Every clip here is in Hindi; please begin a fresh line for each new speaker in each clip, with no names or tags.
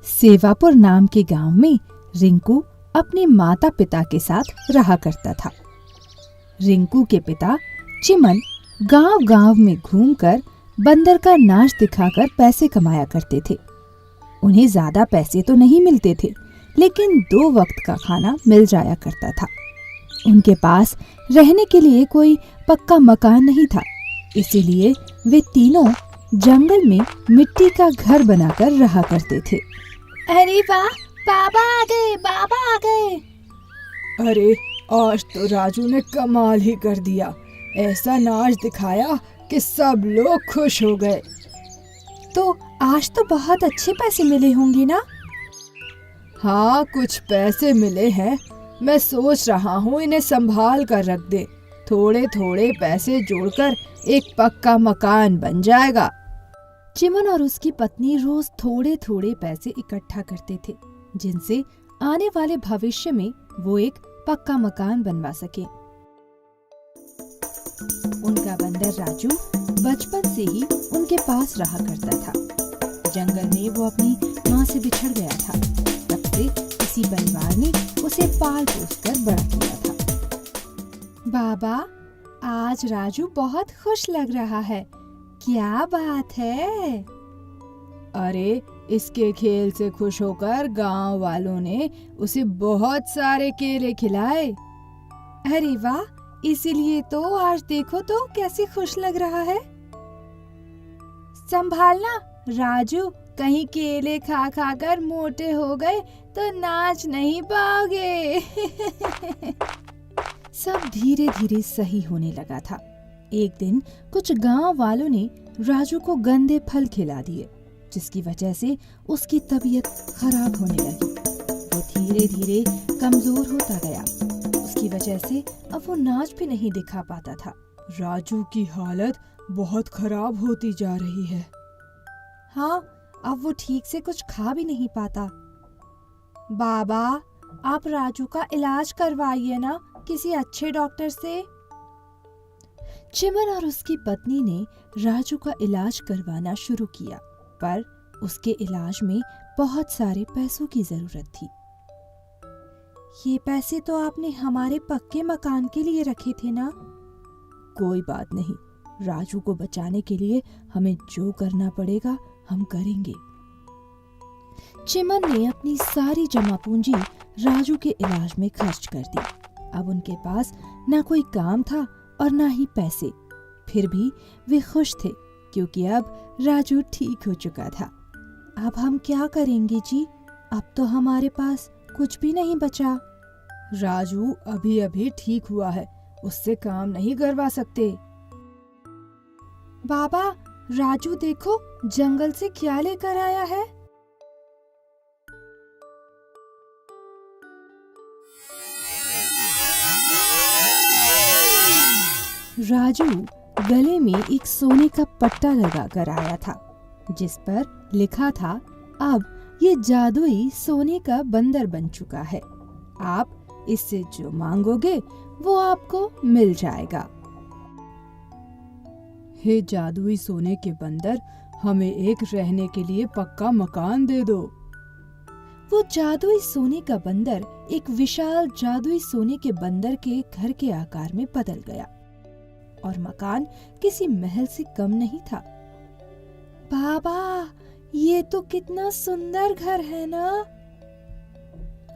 सेवापुर नाम के गांव में रिंकू अपने माता पिता के साथ रहा करता था। रिंकू के पिता चिमन गांव-गांव में घूमकर बंदर का नाच दिखाकर पैसे कमाया करते थे। उन्हें ज्यादा पैसे तो नहीं मिलते थे, लेकिन 2 वक्त का खाना मिल जाया करता था। उनके पास रहने के लिए कोई पक्का मकान नहीं था, इसीलिए वे तीनों जंगल में मिट्टी का घर बनाकर रहा करते थे।
अरे वाह, बाबा आ गए, बाबा आ गए।
अरे आज तो राजू ने कमाल ही कर दिया। ऐसा नाच दिखाया कि सब लोग खुश हो गए।
तो आज तो बहुत अच्छे पैसे मिले होंगे ना?
हाँ, कुछ पैसे मिले हैं। मैं सोच रहा हूँ इन्हें संभाल कर रख दे। थोड़े थोड़े पैसे जोड़कर एक पक्का मकान बन जाएगा।
चिमन और उसकी पत्नी रोज थोड़े थोड़े पैसे इकट्ठा करते थे, जिनसे आने वाले भविष्य में वो एक पक्का मकान बनवा सके। उनका बंदर राजू बचपन से ही उनके पास रहा करता था। जंगल में वो अपनी माँ से बिछड़ गया था। तब से इसी परिवार ने उसे पाल पोस कर बड़ा किया था।
बाबा, आज राजू बहुत खुश लग रहा है। क्या बात है?
अरे इसके खेल से खुश होकर गांव वालों ने उसे बहुत सारे केले खिलाए।
अरे वाह, इसीलिए तो आज देखो तो कैसे खुश लग रहा है। संभालना राजू, कहीं केले खा खा कर मोटे हो गए तो नाच नहीं पाओगे।
सब धीरे धीरे सही होने लगा था। एक दिन कुछ गांव वालों ने राजू को गंदे फल खिला दिए, जिसकी वजह से उसकी तबीयत खराब होने लगी। वो धीरे धीरे कमजोर होता गया। उसकी वजह से अब वो नाच भी नहीं दिखा पाता था।
राजू की हालत बहुत खराब होती जा रही है।
हाँ, अब वो ठीक से कुछ खा भी नहीं पाता। बाबा, आप राजू का इलाज करवाइए ना किसी अच्छे डॉक्टर से।
चिमन और उसकी पत्नी ने राजू का इलाज करवाना शुरू किया, पर उसके इलाज में बहुत सारे पैसों की जरूरत थी।
ये पैसे तो आपने हमारे पक्के मकान के लिए रखे थे ना?
कोई बात नहीं, राजू को बचाने के लिए हमें जो करना पड़ेगा हम करेंगे। चिमन ने अपनी सारी जमा पूंजी राजू के इलाज में खर्च कर दी। अब उनके पास ना कोई काम था और ना ही पैसे। फिर भी वे खुश थे, क्योंकि अब राजू ठीक हो चुका था।
अब हम क्या करेंगे जी? अब तो हमारे पास कुछ भी नहीं बचा।
राजू अभी अभी ठीक हुआ है, उससे काम नहीं करवा सकते।
बाबा, राजू देखो जंगल से क्या लेकर आया है।
राजू गले में एक सोने का पट्टा लगाकर आया था, जिस पर लिखा था, अब ये जादुई सोने का बंदर बन चुका है। आप इससे जो मांगोगे वो आपको मिल जाएगा।
हे जादुई सोने के बंदर, हमें एक रहने के लिए पक्का मकान दे दो।
वो जादुई सोने का बंदर एक विशाल जादुई सोने के बंदर के घर के आकार में बदल गया और मकान किसी महल से कम नहीं था।
बाबा, ये तो कितना सुंदर घर है ना?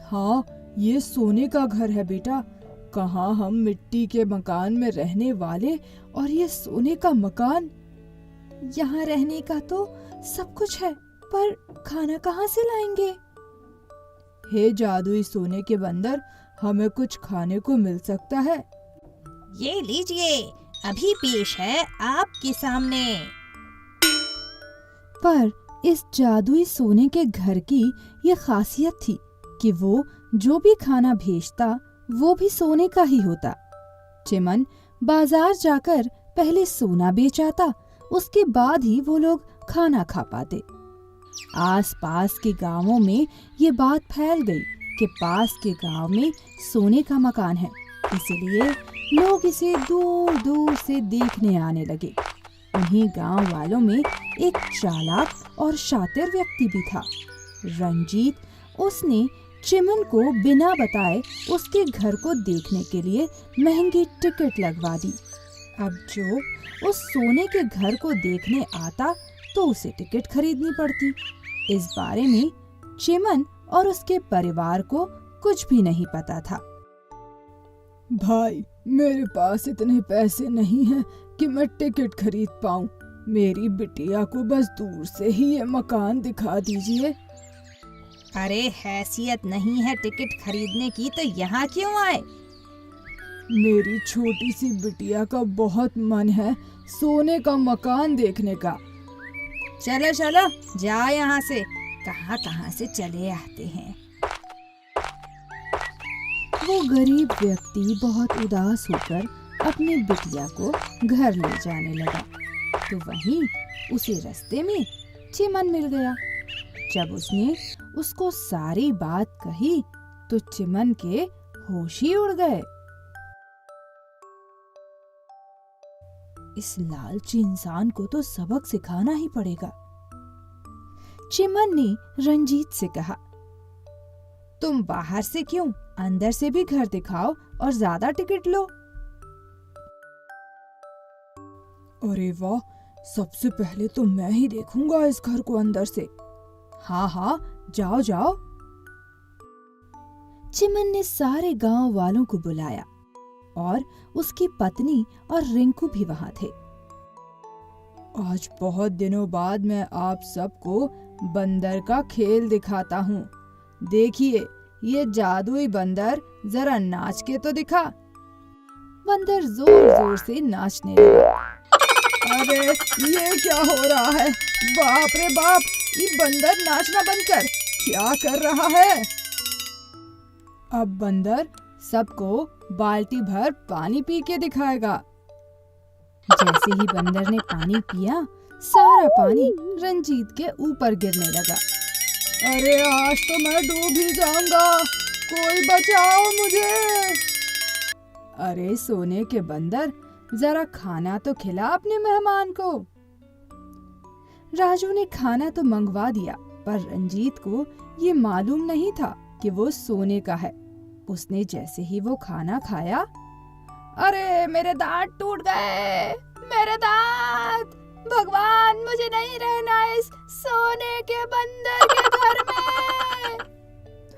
हाँ, ये सोने का घर है बेटा। कहाँ हम मिट्टी के मकान में रहने वाले, और ये सोने का मकान।
यहाँ रहने का तो सब कुछ है, पर खाना कहाँ से लाएंगे?
हे जादुई सोने के बंदर, हमें कुछ खाने को मिल सकता है?
ये लीजिए, अभी पेश है आपके सामने।
पर इस जादुई सोने के घर की ये खासियत थी कि वो जो भी खाना भेजता वो भी सोने का ही होता। चिमन बाजार जाकर पहले सोना बेच आता, उसके बाद ही वो लोग खाना खा पाते। आस-पास के गांवों में ये बात फैल गई कि पास के गांव में सोने का मकान है, इसलिए लोग इसे दूर दूर से देखने आने लगे। उन्हीं गांव वालों में एक चालाक और शातिर व्यक्ति भी था। रंजीत उसने चिमन को बिना बताए उसके घर को देखने के लिए महंगी टिकट लगवा दी। अब जो उस सोने के घर को देखने आता तो उसे टिकट खरीदनी पड़ती। इस बारे में चिमन और उसके परिवार को कुछ भी नहीं पता था।
भाई, मेरे पास इतने पैसे नहीं हैं कि मैं टिकट खरीद पाऊं। मेरी बिटिया को बस दूर से ही ये मकान दिखा दीजिए।
अरे हैसियत नहीं है टिकट खरीदने की तो यहाँ क्यों आए?
मेरी छोटी सी बिटिया का बहुत मन है सोने का मकान देखने का।
चलो चलो जाओ यहाँ से, कहाँ कहाँ से चले आते हैं।
वो गरीब व्यक्ति बहुत उदास होकर अपनी बिटिया को घर ले जाने लगा तो वहीं उसे रास्ते में चिमन मिल गया। जब उसने उसको सारी बात कही तो चिमन के होश ही उड़ गए। इस लालची इंसान को तो सबक सिखाना ही पड़ेगा। चिमन ने रंजीत से कहा, तुम बाहर से क्यों, अंदर से भी घर दिखाओ और ज्यादा टिकट लो।
अरे वाह, सबसे पहले तो मैं ही देखूंगा इस घर को अंदर से।
हाँ हाँ, जाओ जाओ। चिमन ने सारे गांव वालों को बुलाया और उसकी पत्नी और रिंकू भी वहां थे।
आज बहुत दिनों बाद मैं आप सबको बंदर का खेल दिखाता हूँ। देखिए, ये जादुई बंदर जरा नाच के तो दिखा।
बंदर जोर जोर से नाचने लगा।
अरे ये क्या हो रहा है? बाप रे बाप, ये बंदर नाचना बंद कर, क्या कर रहा है? अब बंदर सबको बाल्टी भर पानी पी के दिखाएगा।
जैसे ही बंदर ने पानी पिया, सारा पानी रंजीत के ऊपर गिरने लगा।
अरे आज तो मैं डूब ही जाऊंगा, कोई बचाओ मुझे।
अरे सोने के बंदर, जरा खाना तो खिला अपने मेहमान को। राजू ने खाना तो मंगवा दिया, पर रंजीत को ये मालूम नहीं था कि वो सोने का है। उसने जैसे ही वो खाना खाया,
अरे मेरे दांत टूट गए, मेरे दांत! भगवान, मुझे नहीं रहना इस सोने के बंदर के घर में।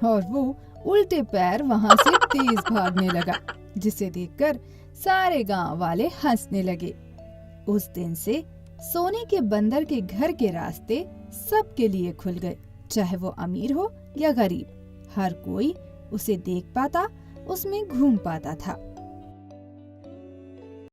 और वो उल्टे पैर वहां से तेज भागने लगा, जिसे देखकर सारे गांव वाले हंसने लगे। उस दिन से सोने के बंदर के घर के रास्ते सबके लिए खुल गए, चाहे वो अमीर हो या गरीब। हर कोई उसे देख पाता, उसमें घूम पाता था।